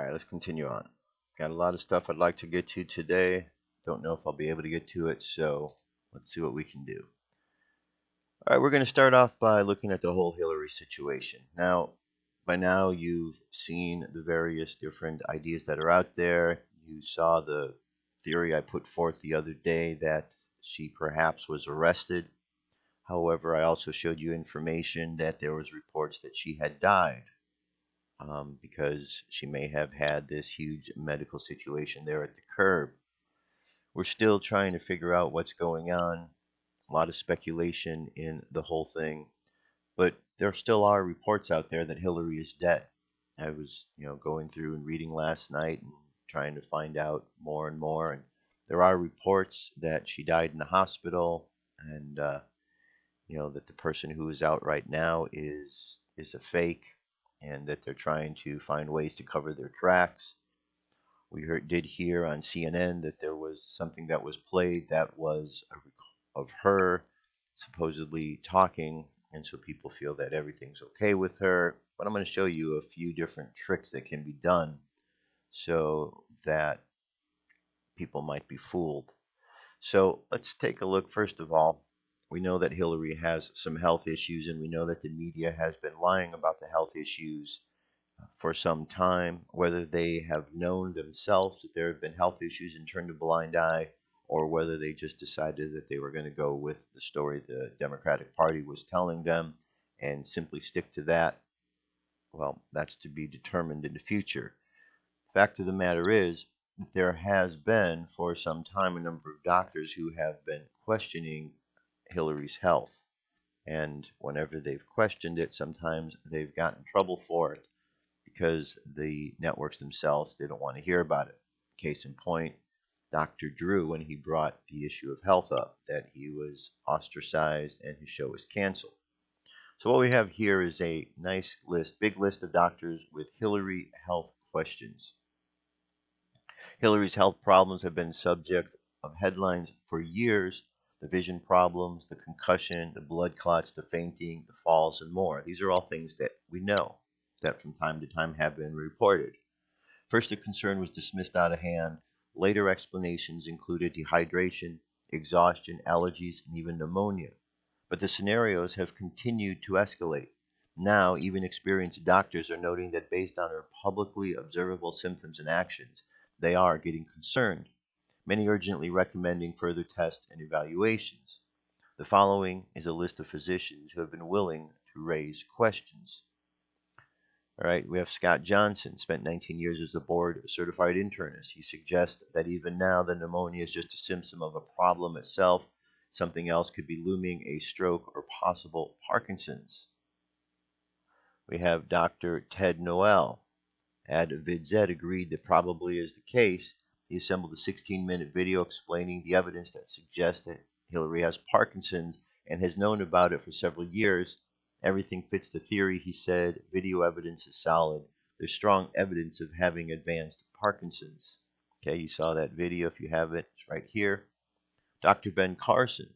Alright, let's continue on. Got a lot of stuff I'd like to get to today. Don't know if I'll be able to get to it, so let's see what we can do. Alright, we're going to start off by looking at the whole Hillary situation. Now, by now you've seen the various different ideas that are out there. You saw the theory I put forth the other day that she perhaps was arrested. However, I also showed you information that there was reports that she had died. Because she may have had this huge medical situation there at the curb. We're still trying to figure out what's going on. A lot of speculation in the whole thing, but there still are reports out there that Hillary is dead. I was, going through and reading last night and trying to find out more and more, and there are reports that she died in the hospital, and that the person who is out right now is a fake, and that they're trying to find ways to cover their tracks. We did hear on CNN that there was something that was played that was of her supposedly talking, and so people feel that everything's okay with her. But I'm going to show you a few different tricks that can be done so that people might be fooled. So let's take a look. First of all, we know that Hillary has some health issues, and we know that the media has been lying about the health issues for some time, whether they have known themselves that there have been health issues and turned a blind eye, or whether they just decided that they were going to go with the story the Democratic Party was telling them and simply stick to that. Well, that's to be determined in the future. Fact of the matter is that there has been for some time a number of doctors who have been questioning Hillary's health, and whenever they've questioned it, sometimes they've gotten in trouble for it because the networks themselves didn't want to hear about it. Case in point, Dr. Drew, when he brought the issue of health up, that he was ostracized and his show was canceled. So what we have here is a nice list, big list of doctors with Hillary health questions. Hillary's health problems have been subject of headlines for years. The vision problems, the concussion, the blood clots, the fainting, the falls, and more. These are all things that we know that from time to time have been reported. First, the concern was dismissed out of hand. Later explanations included dehydration, exhaustion, allergies, and even pneumonia. But the scenarios have continued to escalate. Now, even experienced doctors are noting that based on her publicly observable symptoms and actions, they are getting concerned, many urgently recommending further tests and evaluations. The following is a list of physicians who have been willing to raise questions. All right, we have Scott Johnson, spent 19 years as a board-certified internist. He suggests that even now the pneumonia is just a symptom of a problem itself. Something else could be looming, a stroke or possible Parkinson's. We have Dr. Ted Noel. Ad VidZ agreed that probably is the case. He assembled a 16-minute video explaining the evidence that suggests that Hillary has Parkinson's and has known about it for several years. Everything fits the theory, he said. Video evidence is solid. There's strong evidence of having advanced Parkinson's. Okay, you saw that video. If you have it, it's right here. Dr. Ben Carson.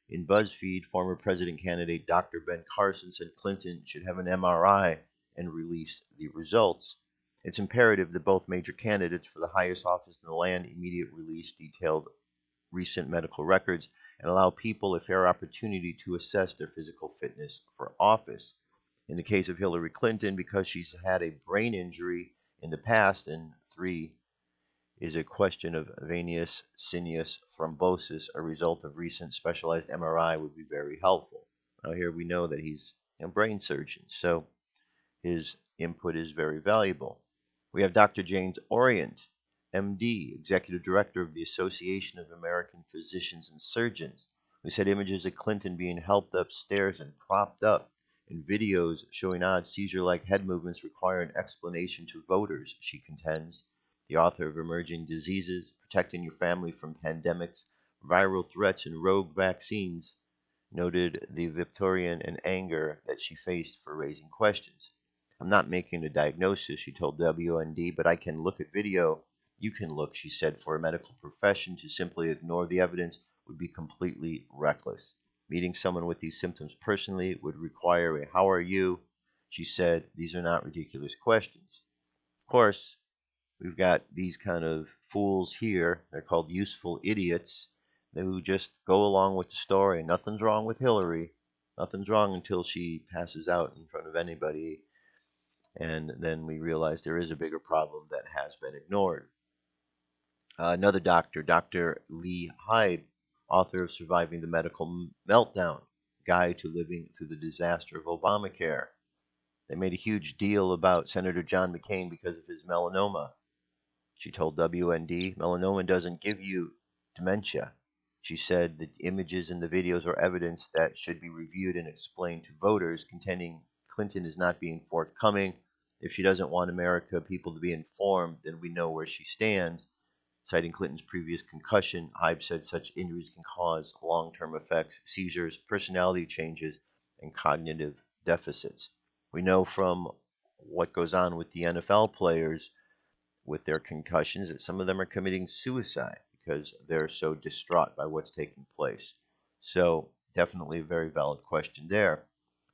In BuzzFeed, former president candidate Dr. Ben Carson said Clinton should have an MRI and release the results. It's imperative that both major candidates for the highest office in the land immediately release detailed recent medical records and allow people a fair opportunity to assess their physical fitness for office. In the case of Hillary Clinton, because she's had a brain injury in the past, and 3 is a question of venous sinus thrombosis, a result of recent specialized MRI would be very helpful. Now here we know that he's a brain surgeon, so his input is very valuable. We have Dr. James Orient, MD, Executive Director of the Association of American Physicians and Surgeons, who said images of Clinton being helped upstairs and propped up, and videos showing odd seizure-like head movements require an explanation to voters, she contends. The author of Emerging Diseases, Protecting Your Family from Pandemics, Viral Threats, and Rogue Vaccines, noted the Victorian and anger that she faced for raising questions. I'm not making a diagnosis, she told WND, but I can look at video. You can look, she said. For a medical profession to simply ignore the evidence would be completely reckless. Meeting someone with these symptoms personally would require a "how are you?" She said, these are not ridiculous questions. Of course, We've got these kind of fools here. They're called useful idiots who just go along with the story. Nothing's wrong with Hillary. Nothing's wrong until she passes out in front of anybody. And then we realize there is a bigger problem that has been ignored. Another doctor, Dr. Lee Hyde, author of Surviving the Medical Meltdown, Guide to Living Through the Disaster of Obamacare. They made a huge deal about Senator John McCain because of his melanoma. She told WND, melanoma doesn't give you dementia. She said the images and the videos are evidence that should be reviewed and explained to voters, contending Clinton is not being forthcoming. If she doesn't want America people to be informed, then we know where she stands. Citing Clinton's previous concussion, Hyde said such injuries can cause long-term effects, seizures, personality changes, and cognitive deficits. We know from what goes on with the NFL players with their concussions that some of them are committing suicide because they're so distraught by what's taking place. So, definitely a very valid question there.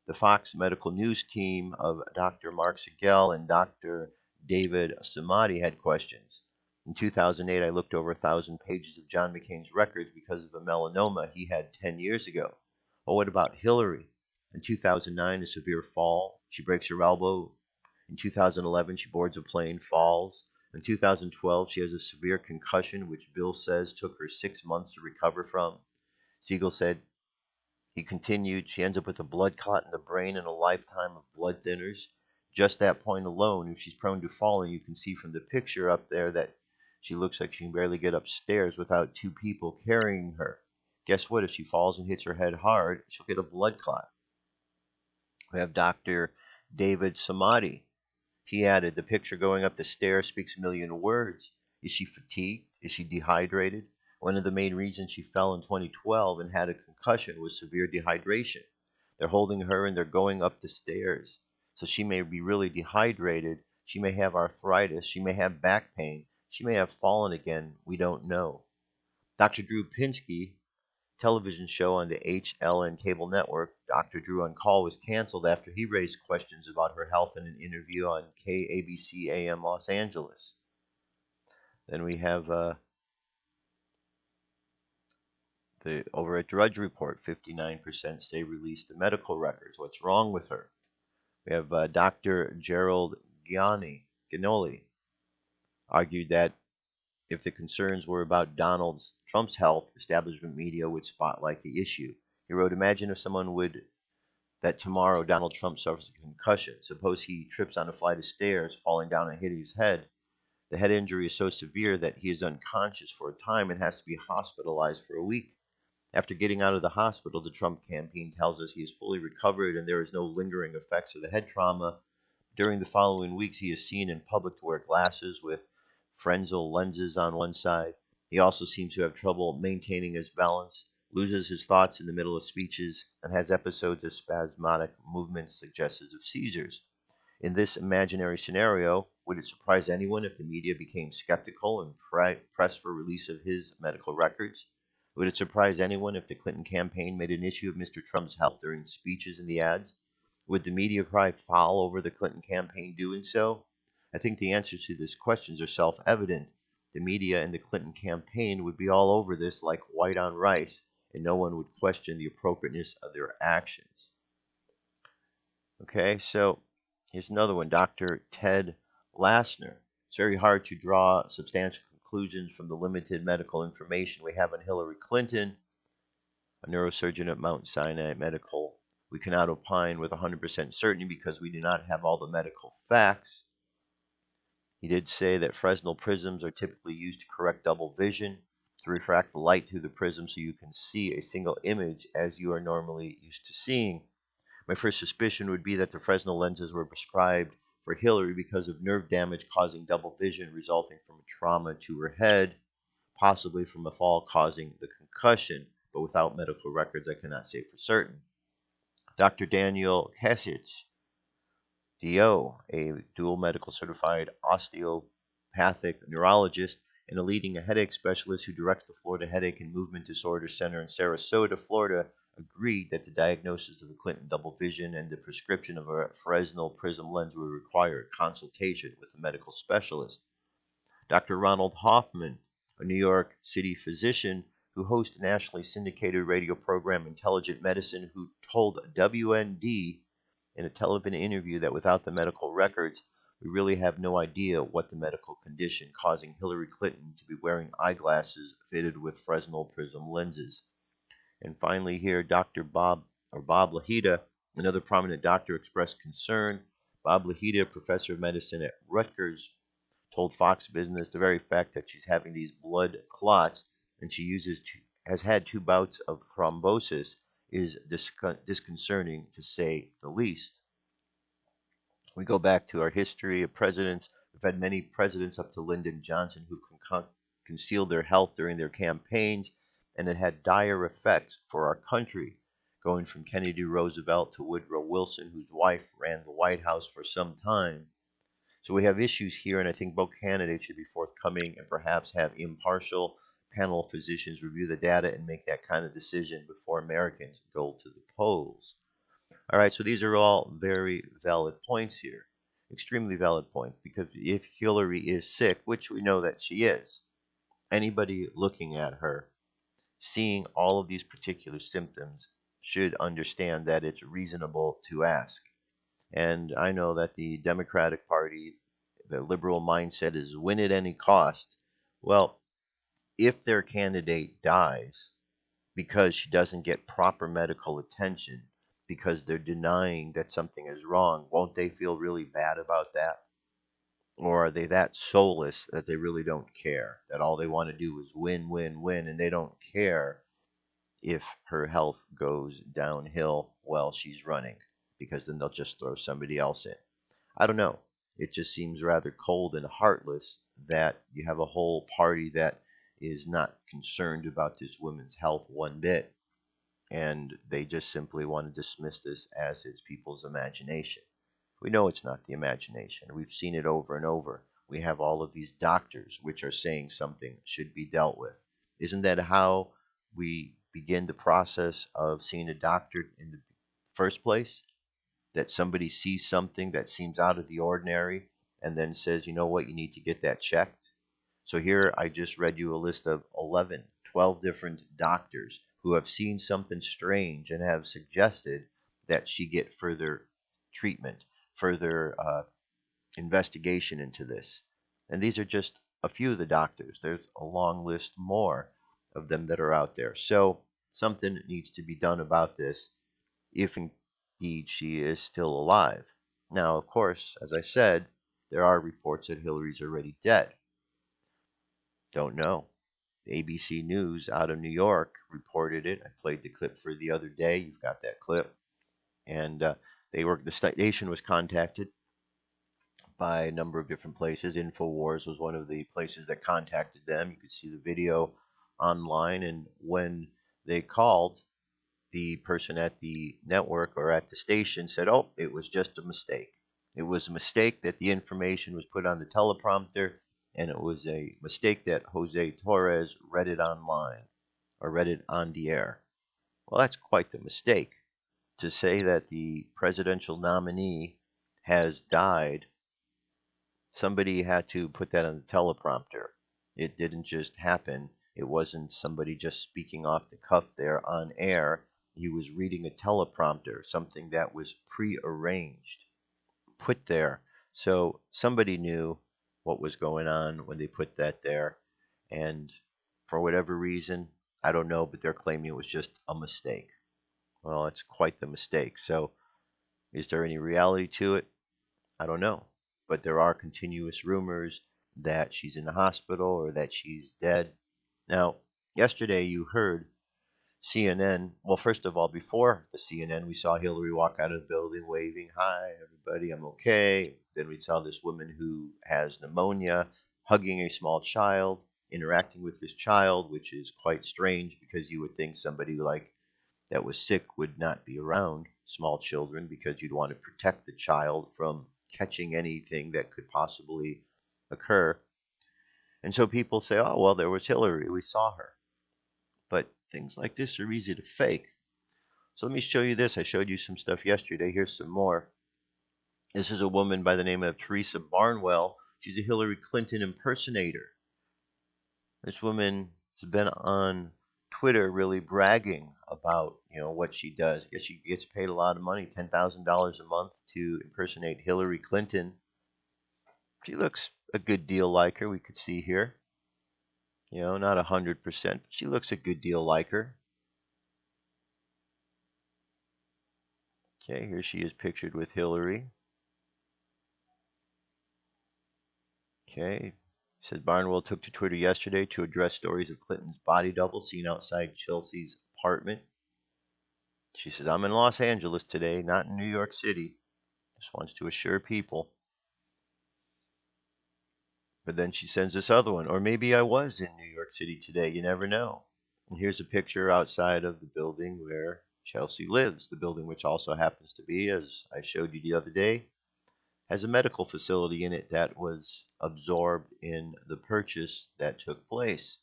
The Fox Medical News team of Dr. Mark Siegel and Dr. David Samadi had questions. In 2008, I looked over 1,000 pages of John McCain's records because of a melanoma he had 10 years ago. Well, what about Hillary? In 2009, a severe fall. She breaks her elbow. In 2011, she boards a plane, falls. In 2012, she has a severe concussion, which Bill says took her 6 months to recover from. Siegel said, he continued, she ends up with a blood clot in the brain and a lifetime of blood thinners. Just that point alone, if she's prone to falling, you can see from the picture up there that she looks like she can barely get upstairs without two people carrying her. Guess what? If she falls and hits her head hard, she'll get a blood clot. We have Dr. David Samadi. He added, the picture going up the stairs speaks a million words. Is she fatigued? Is she dehydrated? One of the main reasons she fell in 2012 and had a concussion was severe dehydration. They're holding her and they're going up the stairs. So she may be really dehydrated. She may have arthritis. She may have back pain. She may have fallen again. We don't know. Dr. Drew Pinsky, television show on the HLN cable network, Dr. Drew on Call, was canceled after he raised questions about her health in an interview on KABC AM Los Angeles. Then we have over at Drudge Report, 59% say release the medical records. What's wrong with her? We have Dr. Gerald Giannoli argued that if the concerns were about Donald Trump's health, establishment media would spotlight the issue. He wrote, imagine if someone would that tomorrow Donald Trump suffers a concussion. Suppose he trips on a flight of stairs, falling down and hitting his head. The head injury is so severe that he is unconscious for a time and has to be hospitalized for a week. After getting out of the hospital, the Trump campaign tells us he is fully recovered and there is no lingering effects of the head trauma. During the following weeks, he is seen in public to wear glasses with Fresnel lenses on one side. He also seems to have trouble maintaining his balance, loses his thoughts in the middle of speeches, and has episodes of spasmodic movements suggestive of seizures. In this imaginary scenario, would it surprise anyone if the media became skeptical and pressed for release of his medical records? Would it surprise anyone if the Clinton campaign made an issue of Mr. Trump's health during speeches and the ads? Would the media cry foul over the Clinton campaign doing so? I think the answers to these questions are self-evident. The media and the Clinton campaign would be all over this like white on rice, and no one would question the appropriateness of their actions. Okay, so here's another one, Dr. Ted Lassner. It's very hard to draw substantial conclusions from the limited medical information we have on Hillary Clinton, a neurosurgeon at Mount Sinai Medical. We cannot opine with 100% certainty because we do not have all the medical facts. He did say that Fresnel prisms are typically used to correct double vision, to refract the light through the prism so you can see a single image as you are normally used to seeing. My first suspicion would be that the Fresnel lenses were prescribed for Hillary because of nerve damage causing double vision resulting from a trauma to her head, possibly from a fall causing the concussion, but without medical records I cannot say for certain. Dr. Daniel Kasich, DO, a dual medical certified osteopathic neurologist and a leading headache specialist who directs the Florida Headache and Movement Disorder Center in Sarasota, Florida, agreed that the diagnosis of the Clinton double vision and the prescription of a Fresnel prism lens would require a consultation with a medical specialist. Dr. Ronald Hoffman, a New York City physician who hosts a nationally syndicated radio program, Intelligent Medicine, who told WND in a television interview that without the medical records, we really have no idea what the medical condition causing Hillary Clinton to be wearing eyeglasses fitted with Fresnel prism lenses. And finally here, Bob Lahita, another prominent doctor, expressed concern. Bob Lahita, professor of medicine at Rutgers, told Fox Business the very fact that she's having these blood clots and has had 2 bouts of thrombosis is disconcerting to say the least. We go back to our history of presidents. We've had many presidents up to Lyndon Johnson who concealed their health during their campaigns, and it had dire effects for our country, going from Kennedy Roosevelt to Woodrow Wilson, whose wife ran the White House for some time. So we have issues here, and I think both candidates should be forthcoming and perhaps have impartial panel of physicians review the data and make that kind of decision before Americans go to the polls. All right, so these are all very valid points here, extremely valid points, because if Hillary is sick, which we know that she is, anybody looking at her, seeing all of these particular symptoms, should understand that it's reasonable to ask. And I know that the Democratic Party, the liberal mindset is win at any cost. Well, if their candidate dies because she doesn't get proper medical attention, because they're denying that something is wrong, won't they feel really bad about that? Or are they that soulless that they really don't care, that all they want to do is win, win, win, and they don't care if her health goes downhill while she's running, because then they'll just throw somebody else in? I don't know. It just seems rather cold and heartless that you have a whole party that is not concerned about this woman's health one bit, and they just simply want to dismiss this as it's people's imagination. We know it's not the imagination. We've seen it over and over. We have all of these doctors which are saying something should be dealt with. Isn't that how we begin the process of seeing a doctor in the first place? That somebody sees something that seems out of the ordinary and then says, you know what, you need to get that checked. So here I just read you a list of 11, 12 different doctors who have seen something strange and have suggested that she get further treatment, further investigation into this. And these are just a few of the doctors. There's a long list more of them that are out there. So something needs to be done about this if indeed she is still alive. Now, of course, as I said, there are reports that Hillary's already dead. Don't know. ABC News out of New York reported it. I played the clip for the other day. You've got that clip. And the station was contacted by a number of different places. InfoWars was one of the places that contacted them. You could see the video online. And when they called, the person at the network or at the station said, oh, it was just a mistake. It was a mistake that the information was put on the teleprompter, and it was a mistake that Jose Torres read it online or read it on the air. Well, that's quite the mistake. To say that the presidential nominee has died, somebody had to put that on the teleprompter. It didn't just happen. It wasn't somebody just speaking off the cuff there on air. He was reading a teleprompter, something that was prearranged, put there. So somebody knew what was going on when they put that there. And for whatever reason, I don't know, but they're claiming it was just a mistake. Well, it's quite the mistake. So is there any reality to it? I don't know. But there are continuous rumors that she's in the hospital or that she's dead. Now, yesterday you heard CNN. Well, first of all, before the CNN, we saw Hillary walk out of the building waving, hi, everybody, I'm okay. Then we saw this woman who has pneumonia hugging a small child, interacting with this child, which is quite strange because you would think somebody like that was sick would not be around small children because you'd want to protect the child from catching anything that could possibly occur. And so people say, oh, well, there was Hillary. We saw her. But things like this are easy to fake. So let me show you this. I showed you some stuff yesterday. Here's some more. This is a woman by the name of Teresa Barnwell She's a Hillary Clinton impersonator. This woman has been on Twitter really bragging about, what she does. I guess she gets paid a lot of money, $10,000 a month to impersonate Hillary Clinton. She looks a good deal like her, we could see here. Not 100%, but she looks a good deal like her. Okay, here she is pictured with Hillary. Okay, says Barnwell took to Twitter yesterday to address stories of Clinton's body double seen outside Chelsea's apartment. She says, I'm in Los Angeles today, not in New York City. Just wants to assure people. But then she sends this other one. Or maybe I was in New York City today. You never know. And here's a picture outside of the building where Chelsea lives. The building, which also happens to be, as I showed you the other day, has a medical facility in it that was absorbed in the purchase that took place.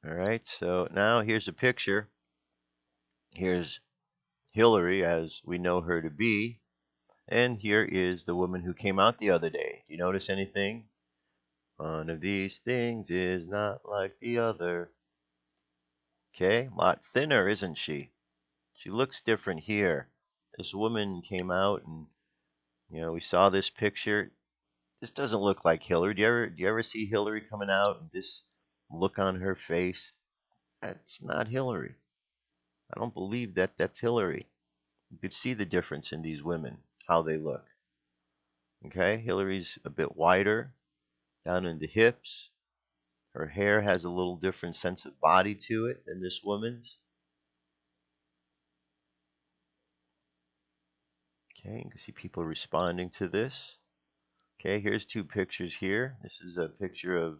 All right, so now here's a picture. Here's Hillary as we know her to be. And here is the woman who came out the other day. Do you notice anything? One of these things is not like the other. Okay, a lot thinner, isn't she? She looks different here. This woman came out and, we saw this picture. This doesn't look like Hillary. Do you ever see Hillary coming out and this look on her face? That's not Hillary. I don't believe that that's Hillary. You could see the difference in these women, how they look. Okay, Hillary's a bit wider down in the hips. Her hair has a little different sense of body to it than this woman's. Okay, you can see people responding to this. Okay, here's two pictures here. This is a picture of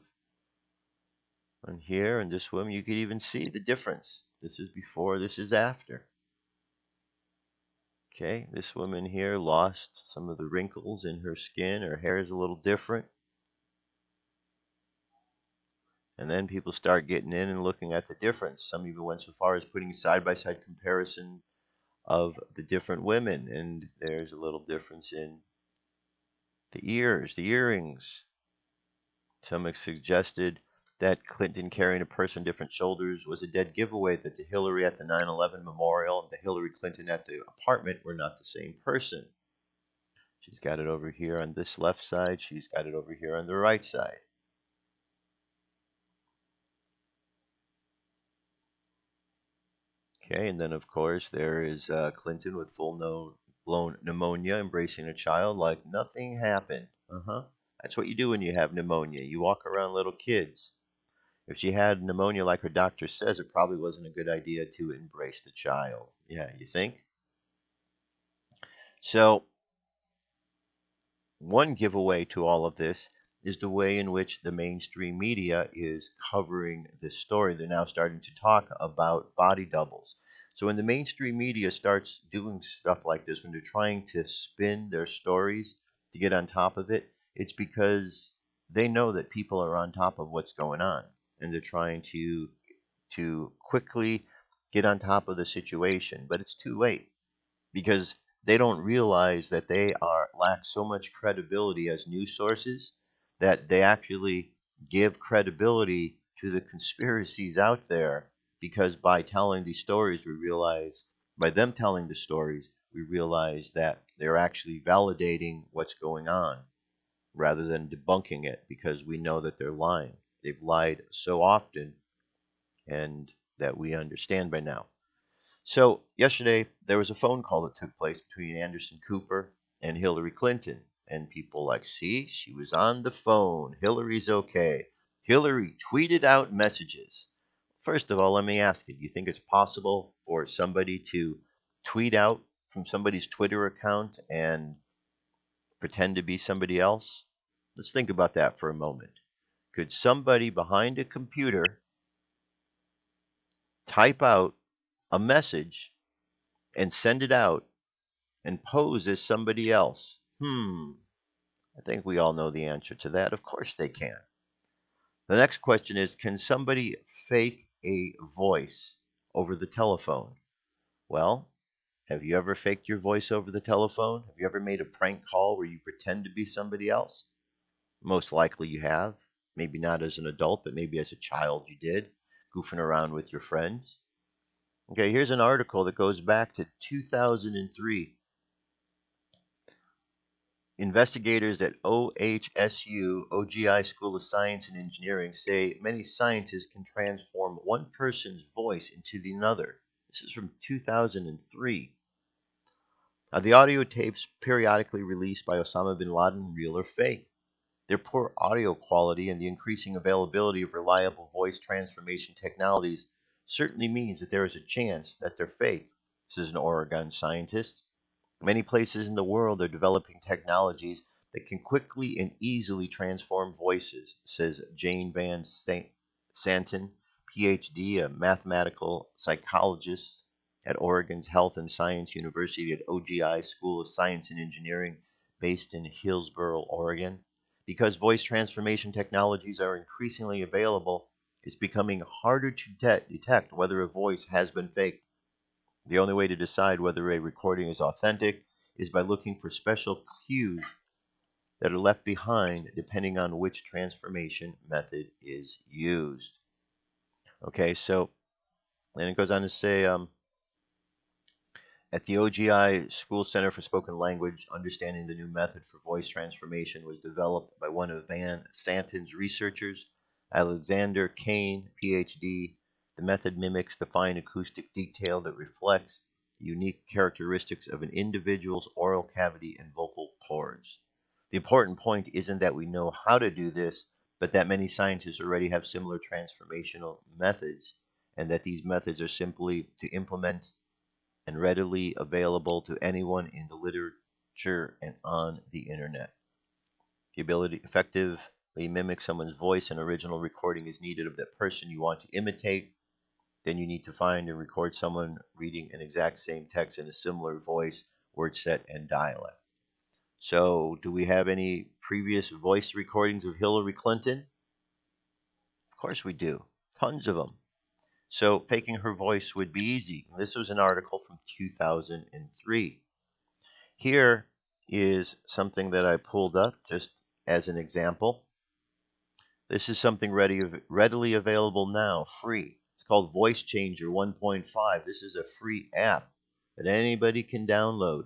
one here and this woman. You could even see the difference. This is before, this is after. Okay, this woman here lost some of the wrinkles in her skin. Her hair is a little different. And then people start getting in and looking at the difference. Some even went so far as putting side-by-side comparison of the different women. And there's a little difference in the ears, the earrings. Some have suggested that Clinton carrying a purse on different shoulders was a dead giveaway that the Hillary at the 9/11 memorial and the Hillary Clinton at the apartment were not the same person. She's got it over here on this left side. She's got it over here on the right side. Okay, and then of course there is Clinton with full-blown pneumonia embracing a child like nothing happened. That's what you do when you have pneumonia. You walk around little kids. If she had pneumonia like her doctor says, it probably wasn't a good idea to embrace the child. Yeah, you think? So, one giveaway to all of this is the way in which the mainstream media is covering this story. They're now starting to talk about body doubles. So when the mainstream media starts doing stuff like this, when they're trying to spin their stories to get on top of it, it's because they know that people are on top of what's going on, and they're trying to quickly get on top of the situation. But it's too late because they don't realize that they lack so much credibility as news sources that they actually give credibility to the conspiracies out there, because by telling these stories by them telling the stories we realize that they're actually validating what's going on rather than debunking it, because we know that they're lying. They've lied so often, and that we understand by now. So yesterday there was a phone call that took place between Anderson Cooper and Hillary Clinton, and people like, see, she was on the phone. Hillary's okay. Hillary tweeted out messages. First of all, let me ask you, do you think it's possible for somebody to tweet out from somebody's Twitter account and pretend to be somebody else? Let's think about that for a moment. Could somebody behind a computer type out a message and send it out and pose as somebody else? I think we all know the answer to that. Of course they can. The next question is, can somebody fake a voice over the telephone? Well, Have you ever faked your voice over the telephone? Have you ever made a prank call where you pretend to be somebody else? Most likely you have. Maybe not as an adult, but maybe as a child you did, goofing around with your friends. Okay, here's an article that goes back to 2003. Investigators at OHSU OGI School of Science and Engineering say many scientists can transform one person's voice into the another. This is from 2003. The audio tapes periodically released by Osama bin Laden, real or fake? Their poor audio quality and the increasing availability of reliable voice transformation technologies certainly means that there is a chance that they're fake, says an Oregon scientist. Many places in the world are developing technologies that can quickly and easily transform voices, says Jane Van Santen, PhD, a mathematical psychologist at Oregon's Health and Science University at OGI School of Science and Engineering, based in Hillsboro, Oregon. Because voice transformation technologies are increasingly available, it's becoming harder to detect whether a voice has been faked. The only way to decide whether a recording is authentic is by looking for special cues that are left behind depending on which transformation method is used. Okay, so, and it goes on to say, at the OGI School Center for Spoken Language, understanding the new method for voice transformation was developed by one of Van Santen's researchers, Alexander Kane, PhD. The method mimics the fine acoustic detail that reflects the unique characteristics of an individual's oral cavity and vocal cords. The important point isn't that we know how to do this, but that many scientists already have similar transformational methods, and that these methods are simply to implement and readily available to anyone in the literature and on the internet. The ability to effectively mimic someone's voice and original recording is needed of that person you want to imitate. Then you need to find and record someone reading an exact same text in a similar voice, word set, and dialect. So, do we have any previous voice recordings of Hillary Clinton? Of course we do. Tons of them. So faking her voice would be easy. This was an article from 2003. Here is something that I pulled up just as an example. This is something readily available now, free. It's called Voice Changer 1.5. This is a free app that anybody can download.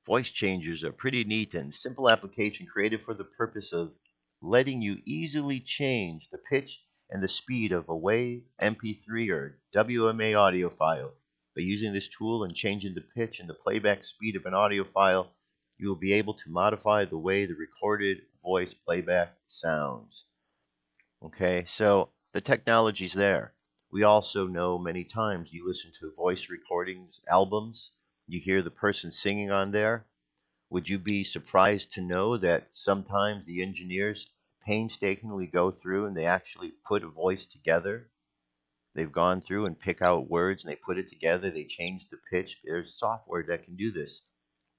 Voice changers are pretty neat and simple application created for the purpose of letting you easily change the pitch and the speed of a WAV, MP3, or WMA audio file. By using this tool and changing the pitch and the playback speed of an audio file, you will be able to modify the way the recorded voice playback sounds. Okay, so the technology's there. We also know many times you listen to voice recordings, albums, you hear the person singing on there. Would you be surprised to know that sometimes the engineers painstakingly go through and they actually put a voice together? They've gone through and pick out words and they put it together, they change the pitch. There's software that can do this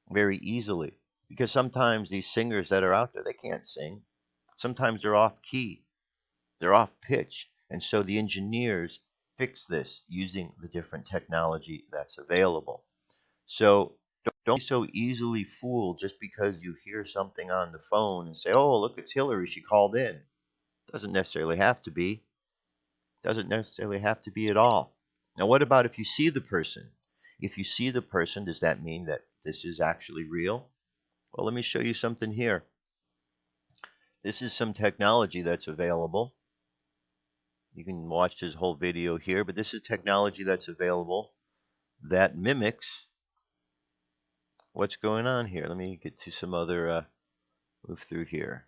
very easily. Because sometimes these singers that are out there, they can't sing. Sometimes they're off key, they're off pitch. And so the engineers fix this using the different technology that's available. So don't be so easily fooled just because you hear something on the phone and say, oh, look, it's Hillary, she called in. Doesn't necessarily have to be. Doesn't necessarily have to be at all. Now, what about if you see the person? If you see the person, does that mean that this is actually real? Well, let me show you something here. This is some technology that's available. You can watch this whole video here, but this is technology that's available that mimics what's going on here. Let me get to some other, move through here.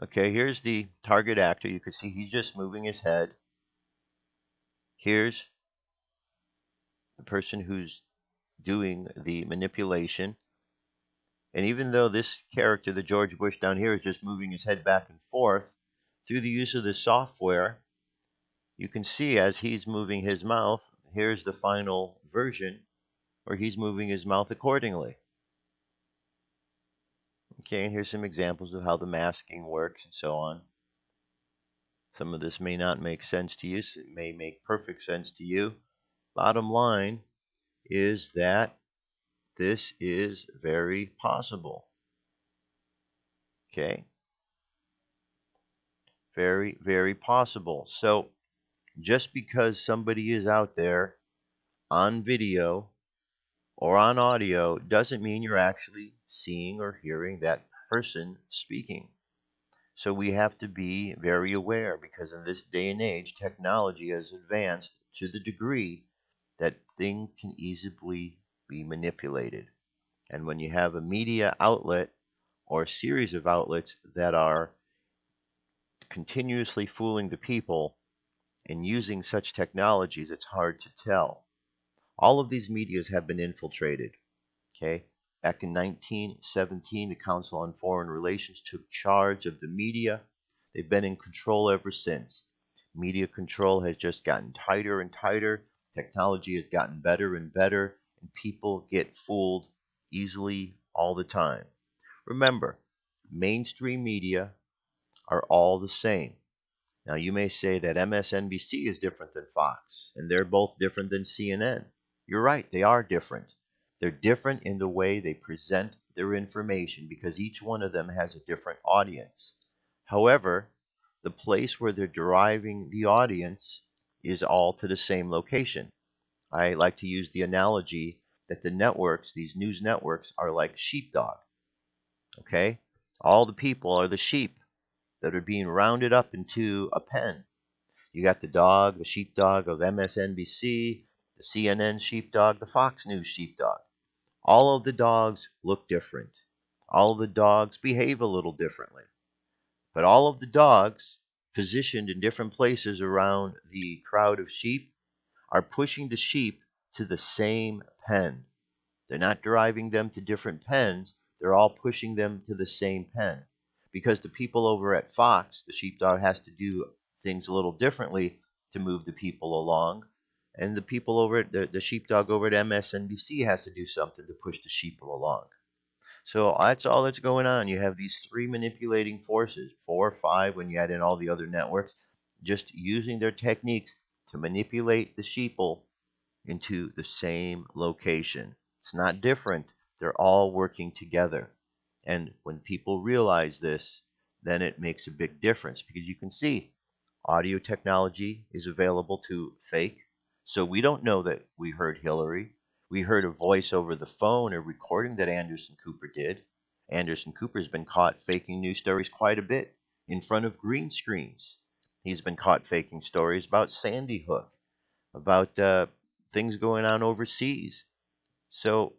Okay, here's the target actor. You can see he's just moving his head. Here's the person who's doing the manipulation. And even though this character, the George Bush down here, is just moving his head back and forth, through the use of the software, you can see as he's moving his mouth, here's the final version where he's moving his mouth accordingly. Okay, and here's some examples of how the masking works and so on. Some of this may not make sense to you. It may make perfect sense to you. Bottom line is that this is very possible. Okay? Very, very possible. So just because somebody is out there on video or on audio doesn't mean you're actually seeing or hearing that person speaking. So we have to be very aware, because in this day and age, technology has advanced to the degree that things can easily be manipulated. And when you have a media outlet or a series of outlets that are continuously fooling the people and using such technologies, it's hard to tell. All of these medias have been infiltrated. Okay? Back in 1917, the Council on Foreign Relations took charge of the media. They've been in control ever since. Media control has just gotten tighter and tighter. Technology has gotten better and better, and people get fooled easily all the time. Remember, mainstream media are all the same. Now, you may say that MSNBC is different than Fox, and they're both different than CNN. You're right, they are different. They're different in the way they present their information because each one of them has a different audience. However, the place where they're deriving the audience is all to the same location. I like to use the analogy that the networks, these news networks, are like sheepdog. Okay? All the people are the sheep that are being rounded up into a pen. You got the sheepdog of MSNBC, the CNN sheepdog, the Fox News sheepdog. All of the dogs look different. All of the dogs behave a little differently. But all of the dogs, positioned in different places around the crowd of sheep, are pushing the sheep to the same pen. They're not driving them to different pens. They're all pushing them to the same pen. Because the people over at Fox, the sheepdog has to do things a little differently to move the people along. And the people over at the sheepdog over at MSNBC has to do something to push the sheep along. So that's all that's going on. You have these three manipulating forces, 4 or 5 when you add in all the other networks, just using their techniques to manipulate the sheeple into the same location. It's not different. They're all working together. And when people realize this, then it makes a big difference, because you can see audio technology is available to fake. So we don't know that we heard Hillary. We heard a voice over the phone, a recording that Anderson Cooper did. Anderson Cooper's been caught faking news stories quite a bit in front of green screens. He's been caught faking stories about Sandy Hook, about things going on overseas. So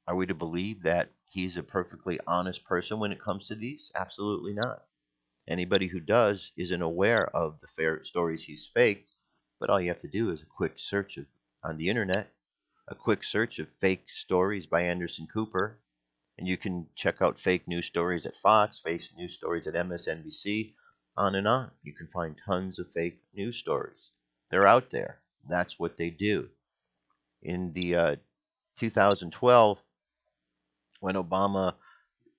are we to believe that he's a perfectly honest person when it comes to these? Absolutely not. Anybody who does isn't aware of the fair stories he's faked, but all you have to do is a quick search on the internet, a quick search of fake stories by Anderson Cooper, and you can check out fake news stories at Fox, fake news stories at MSNBC, on and on. You can find tons of fake news stories. They're out there. That's what they do. In the 2012, when Obama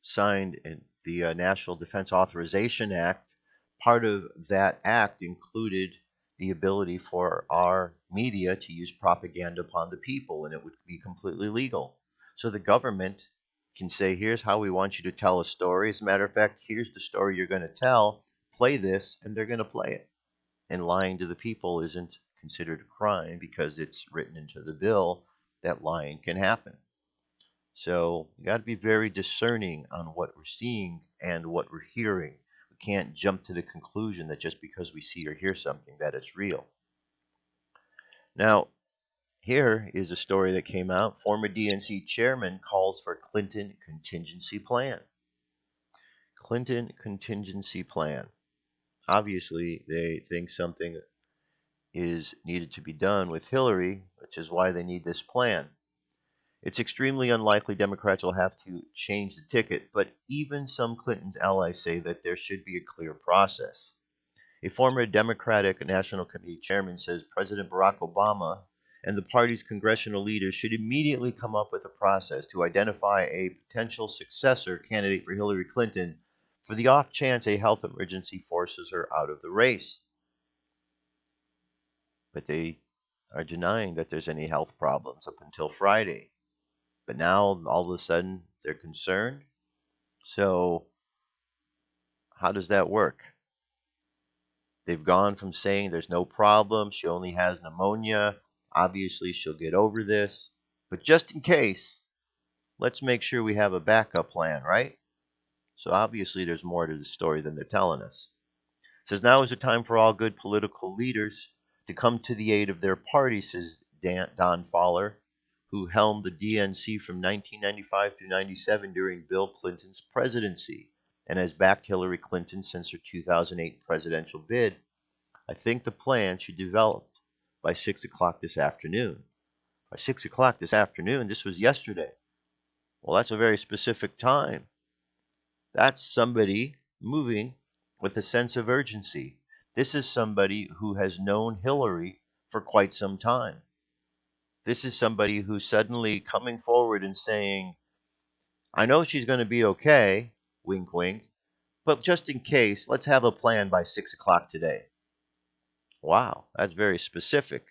signed the National Defense Authorization Act, part of that act included the ability for our media to use propaganda upon the people, and it would be completely legal. So the government can say, here's how we want you to tell a story. As a matter of fact, here's the story you're going to tell. Play this, and they're going to play it. And lying to the people isn't considered a crime because it's written into the bill that lying can happen. So you got to be very discerning on what we're seeing and what we're hearing. We can't jump to the conclusion that just because we see or hear something that it's real. Now, here is a story that came out. Former DNC chairman calls for Clinton contingency plan. Clinton contingency plan. Obviously, they think something is needed to be done with Hillary, which is why they need this plan. It's extremely unlikely Democrats will have to change the ticket, but even some Clinton's allies say that there should be a clear process. A former Democratic National Committee chairman says President Barack Obama and the party's congressional leaders should immediately come up with a process to identify a potential successor candidate for Hillary Clinton for the off chance a health emergency forces her out of the race. But they are denying that there's any health problems up until Friday. But now, all of a sudden, they're concerned. So, how does that work? They've gone from saying there's no problem, she only has pneumonia, obviously she'll get over this. But just in case, let's make sure we have a backup plan, right? So obviously there's more to the story than they're telling us. It says now is the time for all good political leaders to come to the aid of their party, says Don Fowler, who helmed the DNC from 1995 through 97 during Bill Clinton's presidency and has backed Hillary Clinton since her 2008 presidential bid. I think the plan should be developed by 6 o'clock this afternoon. By 6 o'clock this afternoon, this was yesterday. Well, that's a very specific time. That's somebody moving with a sense of urgency. This is somebody who has known Hillary for quite some time. This is somebody who's suddenly coming forward and saying, I know she's going to be okay, wink, wink, but just in case, let's have a plan by 6 o'clock today. Wow, that's very specific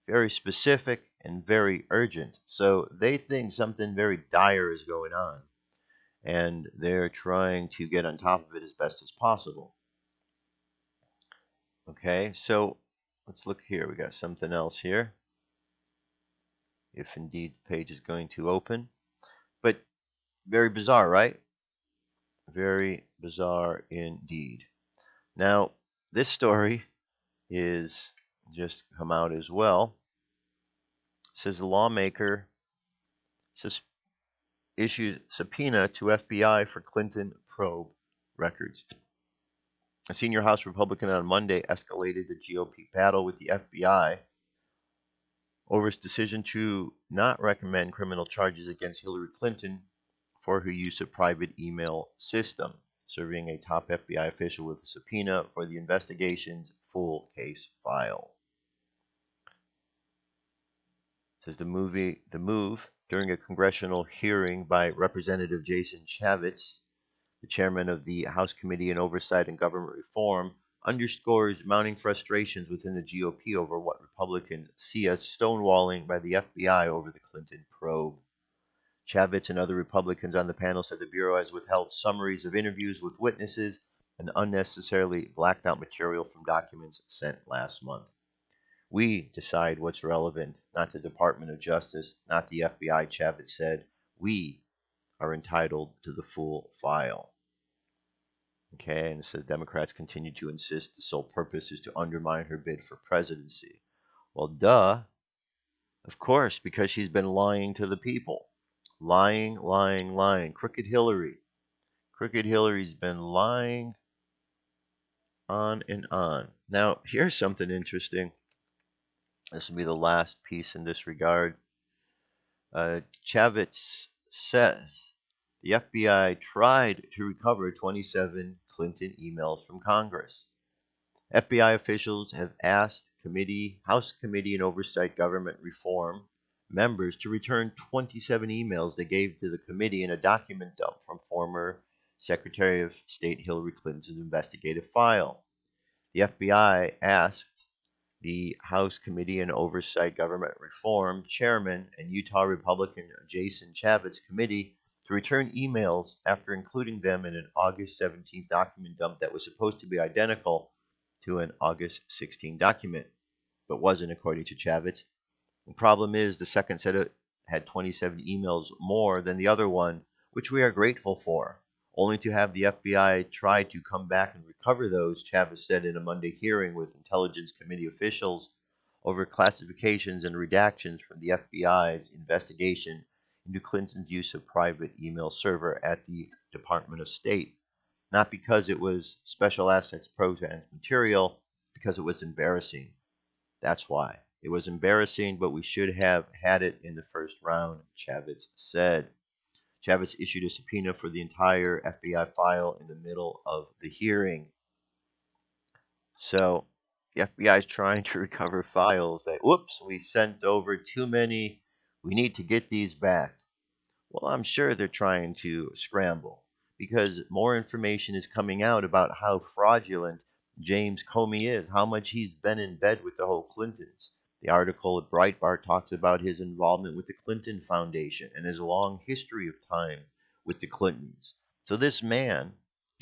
and very urgent. So they think something very dire is going on, and they're trying to get on top of it as best as possible. Okay, so let's look here. We got something else here, if indeed the page is going to open. But very bizarre, right? Very bizarre indeed. Now, this story is just come out as well. It says the Lawmaker issued subpoena to FBI for Clinton probe records. A senior House Republican on Monday escalated the GOP battle with the FBI over its decision to not recommend criminal charges against Hillary Clinton for her use of private email system, serving a top FBI official with a subpoena for the investigation's full case file. It says the move during a congressional hearing by Representative Jason Chaffetz, the chairman of the House Committee on Oversight and Government Reform, underscores mounting frustrations within the GOP over what Republicans see as stonewalling by the FBI over the Clinton probe. Chaffetz and other Republicans on the panel said the Bureau has withheld summaries of interviews with witnesses and unnecessarily blacked out material from documents sent last month. We decide what's relevant, not the Department of Justice, not the FBI, Chaffetz said. We are entitled to the full file. Okay, and it says Democrats continue to insist the sole purpose is to undermine her bid for presidency. Well, duh. Of course, because she's been lying to the people. Lying. Crooked Hillary. Crooked Hillary's been lying on and on. Now, here's something interesting. This will be the last piece in this regard. Chaffetz says the FBI tried to recover 27 Clinton emails from Congress. FBI officials have asked House Committee on Oversight Government Reform members to return 27 emails they gave to the committee in a document dump from former Secretary of State Hillary Clinton's investigative file. The FBI asked the House Committee on Oversight Government Reform chairman and Utah Republican Jason Chaffetz committee to return emails after including them in an August 17th document dump that was supposed to be identical to an August 16 document, but wasn't, according to Chaffetz. The problem is the second set had 27 emails more than the other one, which we are grateful for, only to have the FBI try to come back and recover those, Chaffetz said in a Monday hearing with Intelligence Committee officials over classifications and redactions from the FBI's investigation into Clinton's use of private email server at the Department of State. Not because it was special assets program material, because it was embarrassing. That's why. It was embarrassing, but we should have had it in the first round, Chaffetz said. Chaffetz issued a subpoena for the entire FBI file in the middle of the hearing. So the FBI is trying to recover files that, whoops, we sent over too many. We need to get these back. Well, I'm sure they're trying to scramble because more information is coming out about how fraudulent James Comey is, how much he's been in bed with the whole Clintons. The article at Breitbart talks about his involvement with the Clinton Foundation and his long history of time with the Clintons. So this man,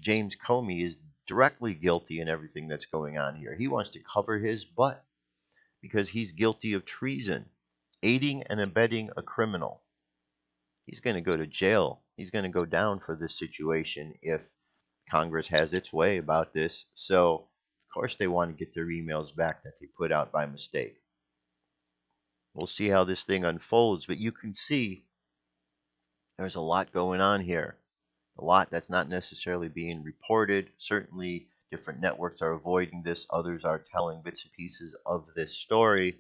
James Comey, is directly guilty in everything that's going on here. He wants to cover his butt because he's guilty of treason, aiding and abetting a criminal. He's going to go to jail. He's going to go down for this situation if Congress has its way about this. So, of course, they want to get their emails back that they put out by mistake. We'll see how this thing unfolds, but you can see there's a lot going on here. A lot that's not necessarily being reported. Certainly, different networks are avoiding this. Others are telling bits and pieces of this story.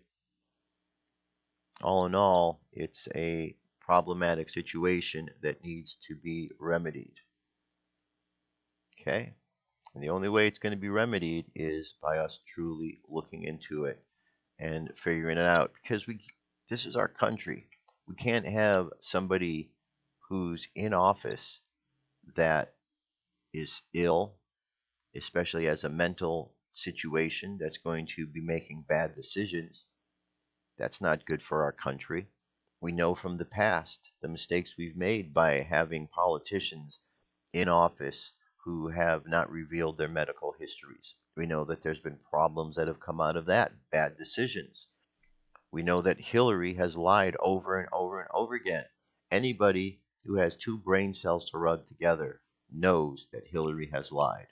All in all, it's a problematic situation that needs to be remedied. Okay? And the only way it's going to be remedied is by us truly looking into it and figuring it out. Because this is our country. We can't have somebody who's in office that is ill, especially as a mental situation that's going to be making bad decisions. That's not good for our country. We know from the past the mistakes we've made by having politicians in office who have not revealed their medical histories. We know that there's been problems that have come out of that, bad decisions. We know that Hillary has lied over and over and over again. Anybody who has two brain cells to rub together knows that Hillary has lied.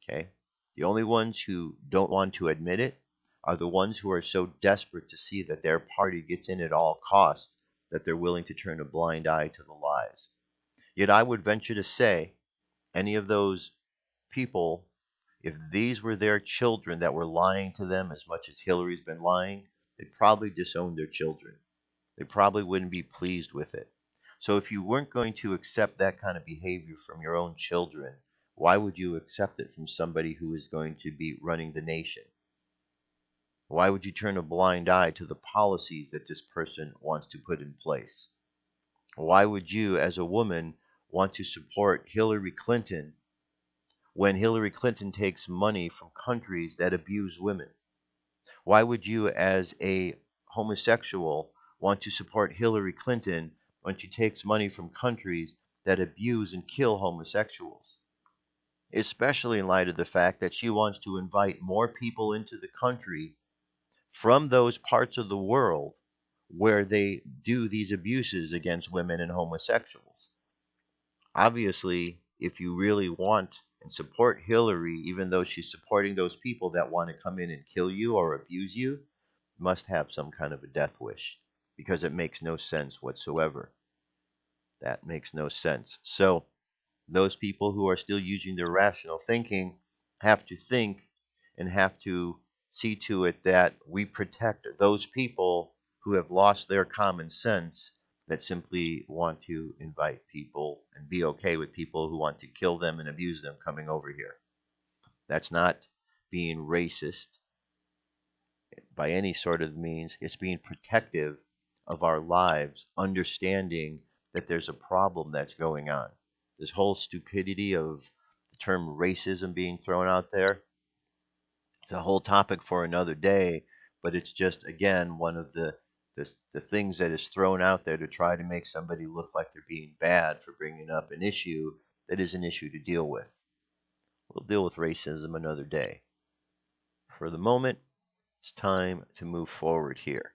Okay? The only ones who don't want to admit it are the ones who are so desperate to see that their party gets in at all costs that they're willing to turn a blind eye to the lies. Yet I would venture to say any of those people, if these were their children that were lying to them as much as Hillary's been lying, they'd probably disown their children. They probably wouldn't be pleased with it. So if you weren't going to accept that kind of behavior from your own children, why would you accept it from somebody who is going to be running the nation? Why would you turn a blind eye to the policies that this person wants to put in place? Why would you, as a woman, want to support Hillary Clinton when Hillary Clinton takes money from countries that abuse women? Why would you, as a homosexual, want to support Hillary Clinton when she takes money from countries that abuse and kill homosexuals? Especially in light of the fact that she wants to invite more people into the country from those parts of the world where they do these abuses against women and homosexuals. Obviously, if you really want and support Hillary, even though she's supporting those people that want to come in and kill you or abuse you, must have some kind of a death wish, because it makes no sense whatsoever. That makes no sense. So those people who are still using their rational thinking have to think and have to see to it that we protect those people who have lost their common sense, that simply want to invite people and be okay with people who want to kill them and abuse them coming over here. That's not being racist by any sort of means. It's being protective of our lives, understanding that there's a problem that's going on. This whole stupidity of the term racism being thrown out there, it's a whole topic for another day, but it's just, again, one of the things that is thrown out there to try to make somebody look like they're being bad for bringing up an issue that is an issue to deal with. We'll deal with racism another day. For the moment, it's time to move forward here.